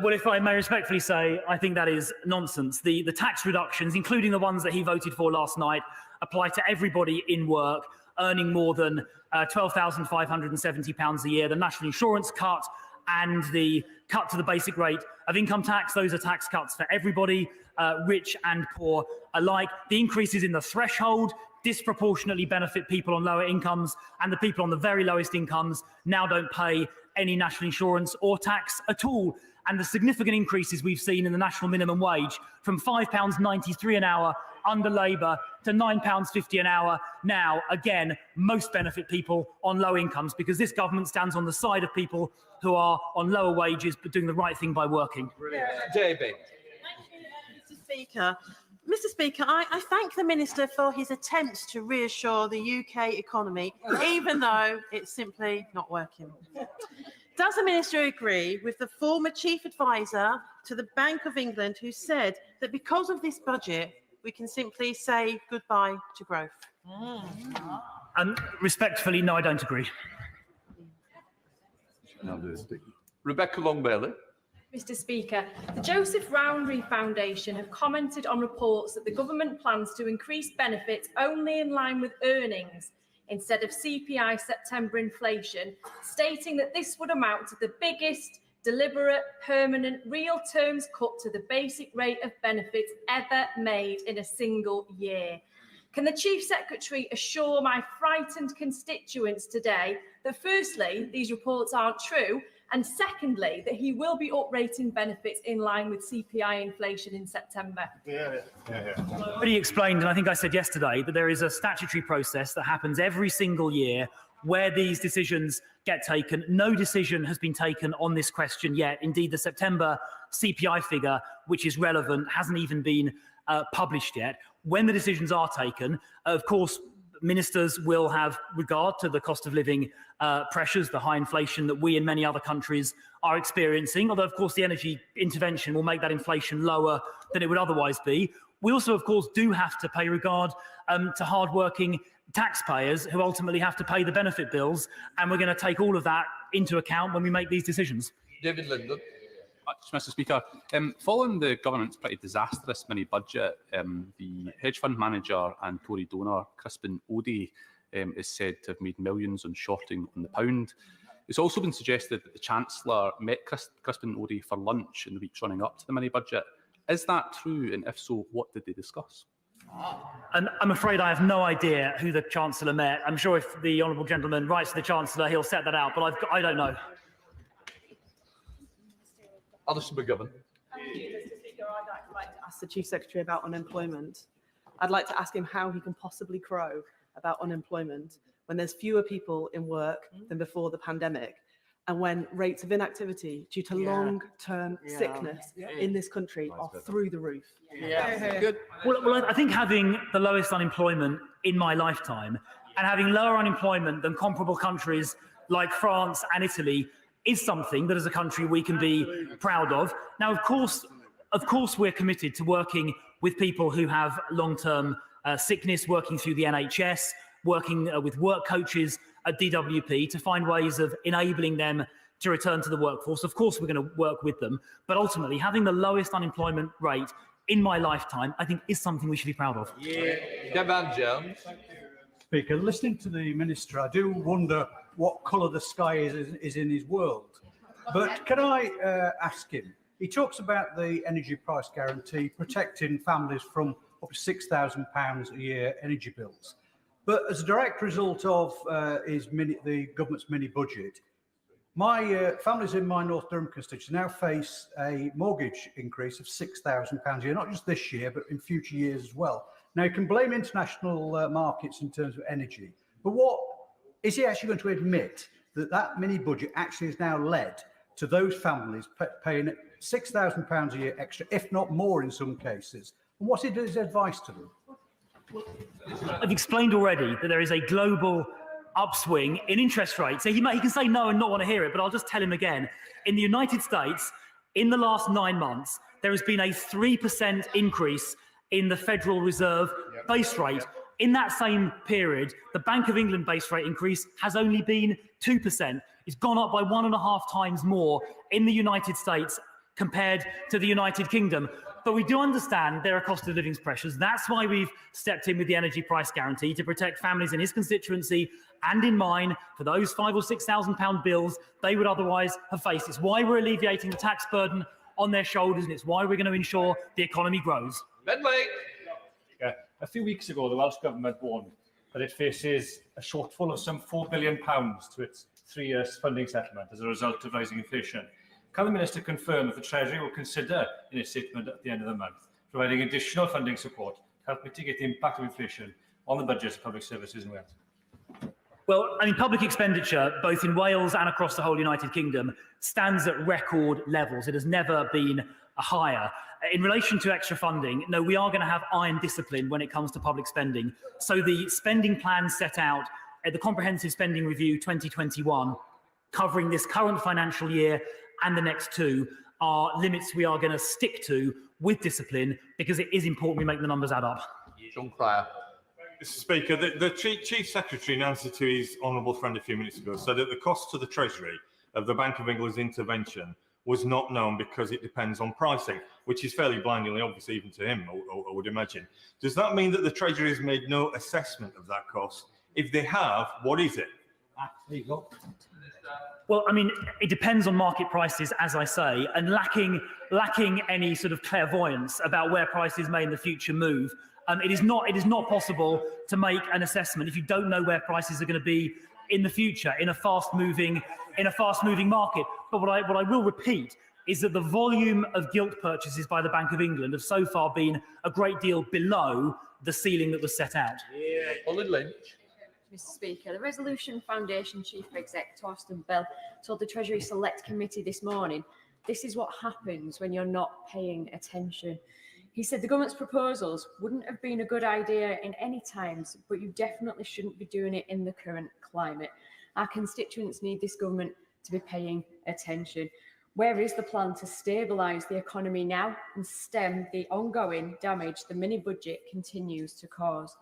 Well, if I may respectfully say, I think that is nonsense. The tax reductions, including the ones that he voted for last night, apply to everybody in work earning more than £12,570 a year. The national insurance cut and the cut to the basic rate of income tax, those are tax cuts for everybody, rich and poor alike. The increases in the threshold disproportionately benefit people on lower incomes, and the people on the very lowest incomes now don't pay any national insurance or tax at all. And the significant increases we've seen in the national minimum wage from £5.93 an hour under Labour to £9.50 an hour now, again, most benefit people on low incomes, because this government stands on the side of people who are on lower wages but doing the right thing by working. David. Mr. Speaker. Mr. Speaker, I thank the Minister for his attempts to reassure the UK economy, even though it's simply not working. Does the Minister agree with the former Chief Advisor to the Bank of England, who said that because of this budget, we can simply say goodbye to growth? Respectfully, no, I don't agree. Rebecca Long-Bailey. Mr. Speaker, the Joseph Rowntree Foundation have commented on reports that the government plans to increase benefits only in line with earnings instead of CPI September inflation, stating that this would amount to the biggest, deliberate, permanent, real terms cut to the basic rate of benefits ever made in a single year. Can the Chief Secretary assure my frightened constituents today that firstly, these reports aren't true, and secondly, that he will be uprating benefits in line with CPI inflation in September? Already explained, and I think I said yesterday, that there is a statutory process that happens every single year where these decisions get taken. No decision has been taken on this question yet. Indeed, the September CPI figure, which is relevant, hasn't even been published yet. When the decisions are taken, of course, ministers will have regard to the cost of living pressures, the high inflation that we and many other countries are experiencing, although, of course, the energy intervention will make that inflation lower than it would otherwise be. We also, of course, do have to pay regard to hard-working taxpayers who ultimately have to pay the benefit bills, and we're going to take all of that into account when we make these decisions. David Linden. Mr. Speaker, following the government's pretty disastrous mini-budget, the hedge fund manager and Tory donor Crispin Odey is said to have made millions on shorting on the pound. It's also been suggested that the Chancellor met Crispin Odey for lunch in the weeks running up to the mini-budget. Is that true? And if so, what did they discuss? And I'm afraid I have no idea who the Chancellor met. I'm sure if the honourable gentleman writes to the Chancellor, he'll set that out, but I don't know. Alison McGovern. Thank you, Mr. Speaker. I'd like to ask the Chief Secretary about unemployment. I'd like to ask him how he can possibly crow about unemployment when there's fewer people in work than before the pandemic, and when rates of inactivity due to long-term sickness in this country are through the roof. Good. Well, I think having the lowest unemployment in my lifetime and having lower unemployment than comparable countries like France and Italy is something that as a country we can be proud of. Now, of course, we're committed to working with people who have long-term sickness, working through the NHS, working with work coaches at DWP to find ways of enabling them to return to the workforce. Of course, we're going to work with them, but ultimately having the lowest unemployment rate in my lifetime, I think is something we should be proud of. Kevin Jones. Speaker, listening to the Minister, I do wonder what colour the sky is in his world. But can I ask him, he talks about the energy price guarantee protecting families from up to £6,000 a year energy bills. But as a direct result of the government's mini-budget, my families in my North Durham constituency now face a mortgage increase of £6,000 a year, not just this year, but in future years as well. Now, you can blame international markets in terms of energy, but what is he actually going to admit that that mini-budget actually has now led to those families paying £6,000 a year extra, if not more in some cases, And what is his advice to them? I've explained already that there is a global upswing in interest rates. So he can say no and not want to hear it, but I'll just tell him again. In the United States, in the last 9 months, there has been a 3% increase in the Federal Reserve base rate. In that same period, the Bank of England base rate increase has only been 2%. It's gone up by 1.5 times more in the United States compared to the United Kingdom. But we do understand there are cost of living pressures. That's why we've stepped in with the energy price guarantee to protect families in his constituency and in mine for those £5,000 or £6,000 bills they would otherwise have faced. It's why we're alleviating the tax burden on their shoulders, and it's why we're going to ensure the economy grows. A few weeks ago, the Welsh Government warned that it faces a shortfall of some £4 billion to its 3-year funding settlement as a result of rising inflation. Can the Minister confirm that the Treasury will consider, in its statement at the end of the month, providing additional funding support to help mitigate the impact of inflation on the budgets of public services in Wales? Well, I mean, public expenditure, both in Wales and across the whole United Kingdom, stands at record levels. It has never been higher. In relation to extra funding, no, we are going to have iron discipline when it comes to public spending. So the spending plan set out at the Comprehensive Spending Review 2021, covering this current financial year and the next 2, are limits we are going to stick to with discipline, because it is important we make the numbers add up. John Cryer. Mr. Speaker, the Chief Secretary, in answer to his honourable friend a few minutes ago, said that the cost to the Treasury of the Bank of England's intervention was not known because it depends on pricing, which is fairly blindingly obvious even to him, I would imagine. Does that mean that the Treasury has made no assessment of that cost? If they have, what is it? There you go. Well, I mean, it depends on market prices, as I say, and lacking any sort of clairvoyance about where prices may in the future move. It is not possible to make an assessment if you don't know where prices are going to be in the future in a fast-moving market. But what I will repeat is that the volume of gilt purchases by the Bank of England have so far been a great deal below the ceiling that was set out. Colin Lynch. Mr. Speaker, the Resolution Foundation Chief Exec Torsten Bell told the Treasury Select Committee this morning, "This is what happens when you're not paying attention." He said the government's proposals wouldn't have been a good idea in any times, but you definitely shouldn't be doing it in the current climate. Our constituents need this government to be paying attention. Where is the plan to stabilise the economy now and stem the ongoing damage the mini-budget continues to cause?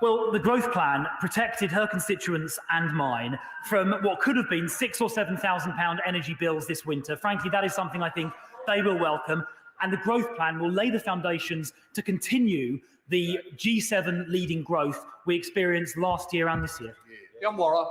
Well, the growth plan protected her constituents and mine from what could have been £6,000 or £7,000 energy bills this winter. Frankly, that is something I think they will welcome. And the growth plan will lay the foundations to continue the G7 leading growth we experienced last year and this year. Jan Warra.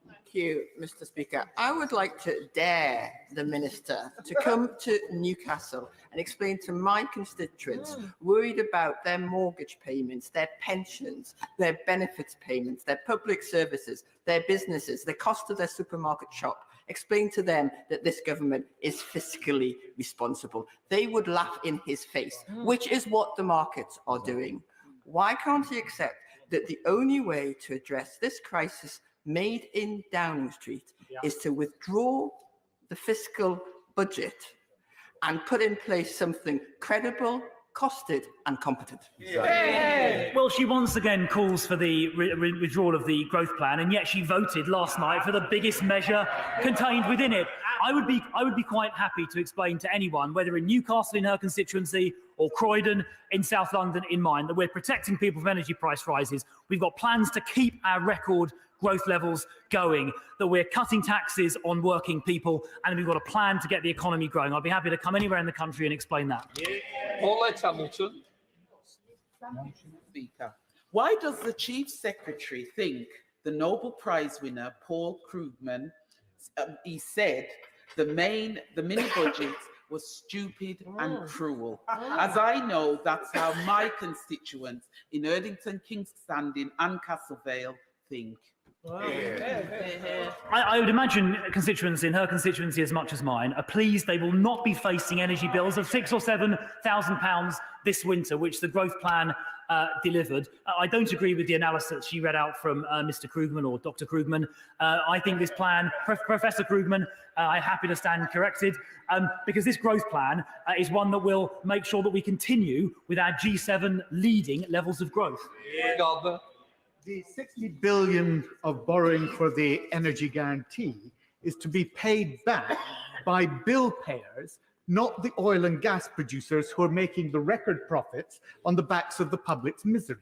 Thank you, Mr. Speaker. I would like to dare the Minister to come to Newcastle and explain to my constituents worried about their mortgage payments, their pensions, their benefits payments, their public services, their businesses, the cost of their supermarket shop. Explain to them that this government is fiscally responsible. They would laugh in his face, which is what the markets are doing. Why can't he accept that the only way to address this crisis made in Downing Street is to withdraw the fiscal budget and put in place something credible, costed and competent? Well, she once again calls for the withdrawal of the growth plan, and yet she voted last night for the biggest measure contained within it. I would be quite happy to explain to anyone, whether in Newcastle in her constituency or Croydon in South London in mine, that we're protecting people from energy price rises. We've got plans to keep our record growth levels going, that we're cutting taxes on working people, and we've got a plan to get the economy growing. I'll be happy to come anywhere in the country and explain that. Paulette Hamilton. Speaker, why does the Chief Secretary think the Nobel Prize winner Paul Krugman, he said the mini budget was stupid and cruel? As I know, that's how my constituents in Erdington, King's Standing and Castle Vale think. I would imagine constituents in her constituency as much as mine are pleased they will not be facing energy bills of £6,000 or £7,000 this winter, which the growth plan delivered. I don't agree with the analysis she read out from Mr. Krugman or Dr. Krugman. I think this plan, Professor Krugman, I'm happy to stand corrected, because this growth plan is one that will make sure that we continue with our G7 leading levels of growth. The 60 billion of borrowing for the energy guarantee is to be paid back by bill payers, not the oil and gas producers who are making the record profits on the backs of the public's misery.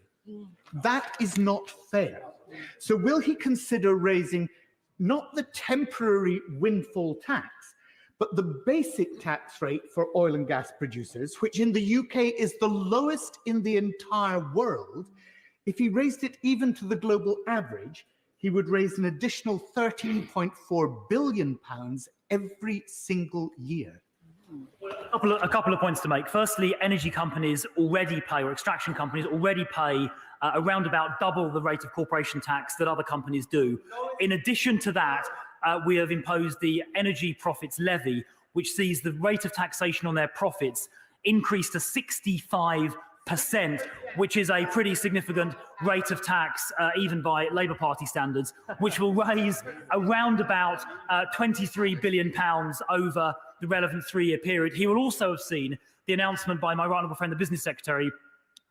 That is not fair. So will he consider raising not the temporary windfall tax, but the basic tax rate for oil and gas producers, which in the UK is the lowest in the entire world? If he raised it even to the global average, he would raise an additional £13.4 billion every single year. A couple of points to make. Firstly, energy companies already pay, or extraction companies already pay, around about double the rate of corporation tax that other companies do. In addition to that, we have imposed the energy profits levy, which sees the rate of taxation on their profits increase to 65%, which is a pretty significant rate of tax, even by Labour Party standards, which will raise around about £23 billion over the relevant 3-year period. He will also have seen the announcement by my right honourable friend, the Business Secretary,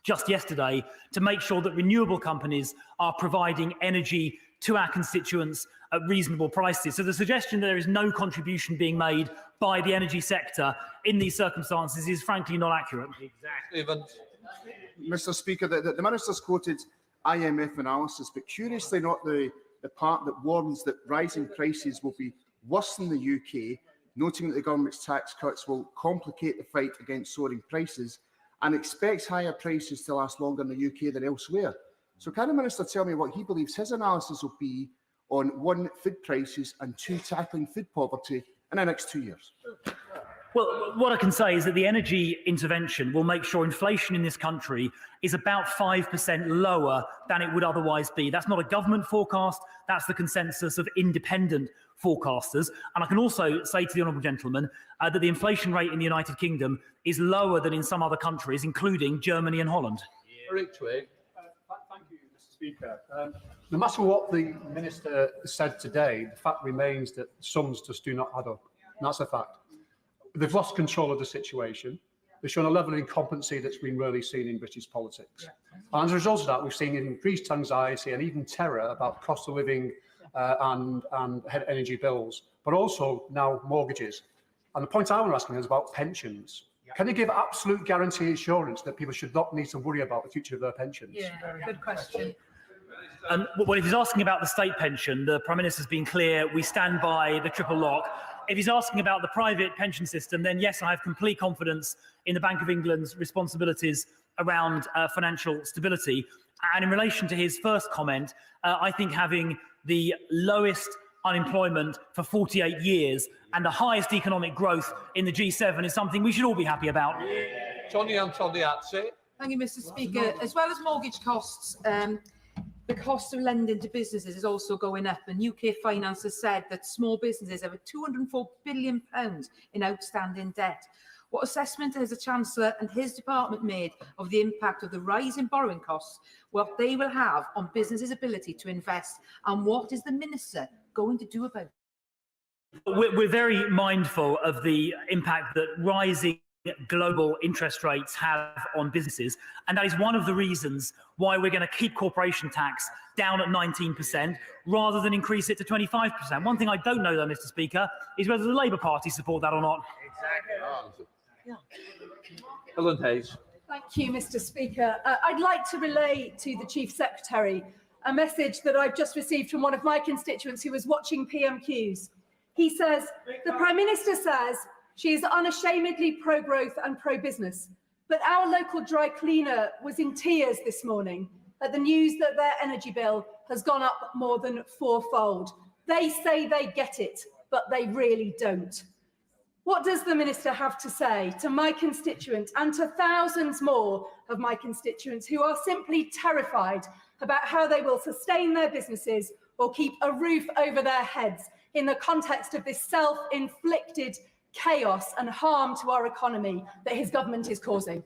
just yesterday, to make sure that renewable companies are providing energy to our constituents at reasonable prices. So the suggestion that there is no contribution being made by the energy sector in these circumstances is frankly not accurate. Exactly. Mr. Speaker, the Minister's quoted IMF analysis, but curiously not the part that warns that rising prices will be worse in the UK, noting that the government's tax cuts will complicate the fight against soaring prices, and expects higher prices to last longer in the UK than elsewhere. So can the Minister tell me what he believes his analysis will be on 1, food prices, and 2, tackling food poverty in the next 2 years? Well, what I can say is that the energy intervention will make sure inflation in this country is about 5% lower than it would otherwise be. That's not a government forecast, that's the consensus of independent forecasters. And I can also say to the honourable gentleman that the inflation rate in the United Kingdom is lower than in some other countries, including Germany and Holland. Thank you, Mr. Speaker. No matter what the Minister said today, the fact remains that sums just do not add up. And that's a fact. They've lost control of the situation. They've shown a level of incompetency that's been really seen in British politics. And as a result of that, we've seen increased anxiety and even terror about cost of living and energy bills, but also now mortgages. And the point I want to ask him is about pensions. Can you give absolute guarantee assurance that people should not need to worry about the future of their pensions? Yeah, good question. Well, if he's asking about the state pension, the Prime Minister's been clear, we stand by the triple lock. If he's asking about the private pension system, then yes, I have complete confidence in the Bank of England's responsibilities around financial stability. And in relation to his first comment, I think having the lowest unemployment for 48 years and the highest economic growth in the G7 is something we should all be happy about. Thank you, Mr. Speaker. As well as mortgage costs, the cost of lending to businesses is also going up, and UK Finance has said that small businesses have £204 billion in outstanding debt. What assessment has the Chancellor and his department made of the impact of the rise in borrowing costs, what they will have on businesses' ability to invest, and what is the Minister going to do about it? We're very mindful of the impact that rising global interest rates have on businesses, and that is one of the reasons why we're going to keep corporation tax down at 19% rather than increase it to 25%. One thing I don't know, though, Mr. Speaker, is whether the Labour Party support that or not. Exactly. Helen Hayes. Thank you, Mr. Speaker. I'd like to relay to the Chief Secretary a message that I've just received from one of my constituents who was watching PMQs. He says, the Prime Minister says she is unashamedly pro-growth and pro-business, but our local dry cleaner was in tears this morning at the news that their energy bill has gone up more than 4-fold. They say they get it, but they really don't. What does the Minister have to say to my constituent and to thousands more of my constituents who are simply terrified about how they will sustain their businesses or keep a roof over their heads in the context of this self-inflicted chaos and harm to our economy that his government is causing?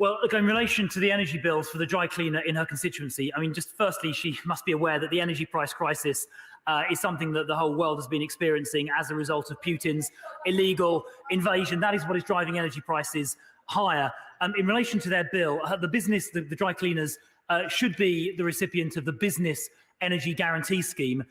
Well, look, in relation to the energy bills for the dry cleaner in her constituency, I mean, just firstly, she must be aware that the energy price crisis is something that the whole world has been experiencing as a result of Putin's illegal invasion. That is what is driving energy prices higher. In relation to their bill, the business, the dry cleaners, should be the recipient of the business energy guarantee scheme.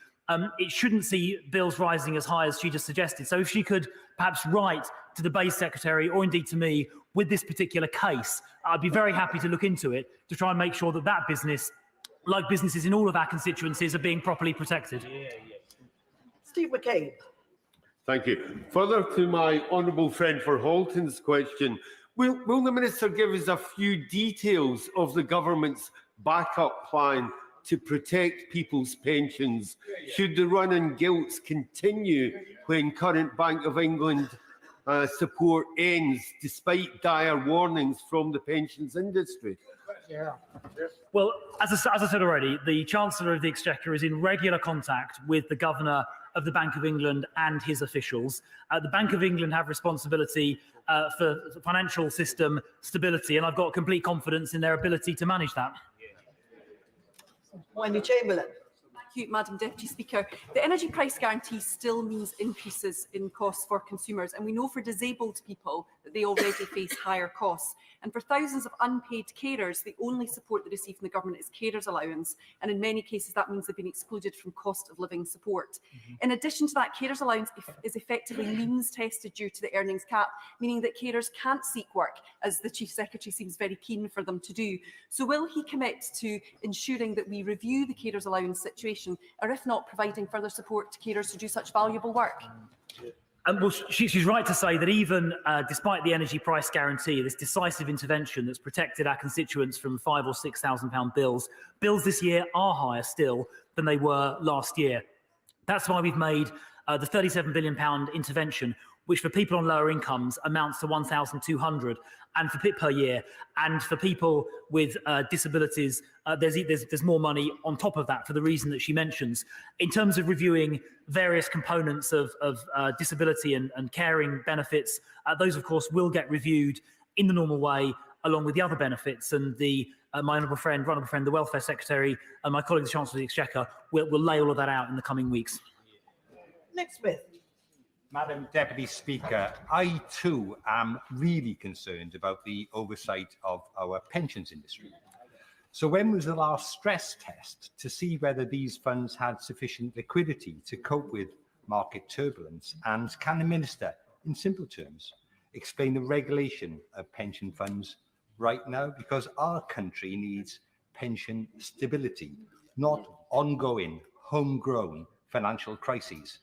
It shouldn't see bills rising as high as she just suggested. So if she could perhaps write to the Base Secretary or indeed to me with this particular case, I'd be very happy to look into it to try and make sure that that business, like businesses in all of our constituencies, are being properly protected. Steve McCabe. Thank you. Further to my honourable friend for Halton's question, will the Minister give us a few details of the government's backup plan to protect people's pensions should the run on gilts continue when current Bank of England support ends, despite dire warnings from the pensions industry? Well, as I said already, the Chancellor of the Exchequer is in regular contact with the Governor of the Bank of England and his officials. The Bank of England have responsibility for financial system stability, and I've got complete confidence in their ability to manage that. Wendy Chamberlain. Thank you, Madam Deputy Speaker. The energy price guarantee still means increases in costs for consumers, and we know for disabled people that they already face higher costs. And for thousands of unpaid carers, the only support they receive from the government is carers allowance, and in many cases that means they've been excluded from cost of living support. In addition to that, carers allowance is effectively means tested due to the earnings cap, meaning that carers can't seek work, as the Chief Secretary seems very keen for them to do. So will he commit to ensuring that we review the carers allowance situation, or if not, providing further support to carers to do such valuable work? Well, she's right to say that even despite the energy price guarantee, this decisive intervention that's protected our constituents from £5,000 or £6,000 bills this year are higher still than they were last year. That's why we've made the £37 billion intervention, which for people on lower incomes amounts to £1,200 and per year. And for people with disabilities, there's more money on top of that for the reason that she mentions. In terms of reviewing various components of disability and caring benefits, those of course will get reviewed in the normal way along with the other benefits. And my honourable friend, the Welfare Secretary, and my colleague, the Chancellor of the Exchequer, will lay all of that out in the coming weeks. Nick Smith. Madam Deputy Speaker, I too am really concerned about the oversight of our pensions industry. So when was the last stress test to see whether these funds had sufficient liquidity to cope with market turbulence? And can the Minister, in simple terms, explain the regulation of pension funds right now? Because our country needs pension stability, not ongoing, homegrown financial crises.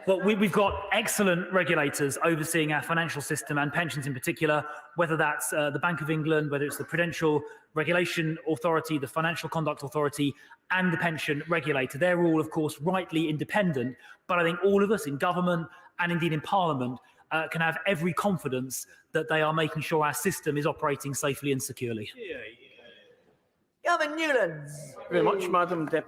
Well, we've got excellent regulators overseeing our financial system and pensions in particular, whether that's the Bank of England, whether it's the Prudential Regulation Authority, the Financial Conduct Authority, and the pension regulator. They're all, of course, rightly independent, but I think all of us in government and indeed in Parliament can have every confidence that they are making sure our system is operating safely and securely. Gavin Newlands. Very much, Madam Deputy.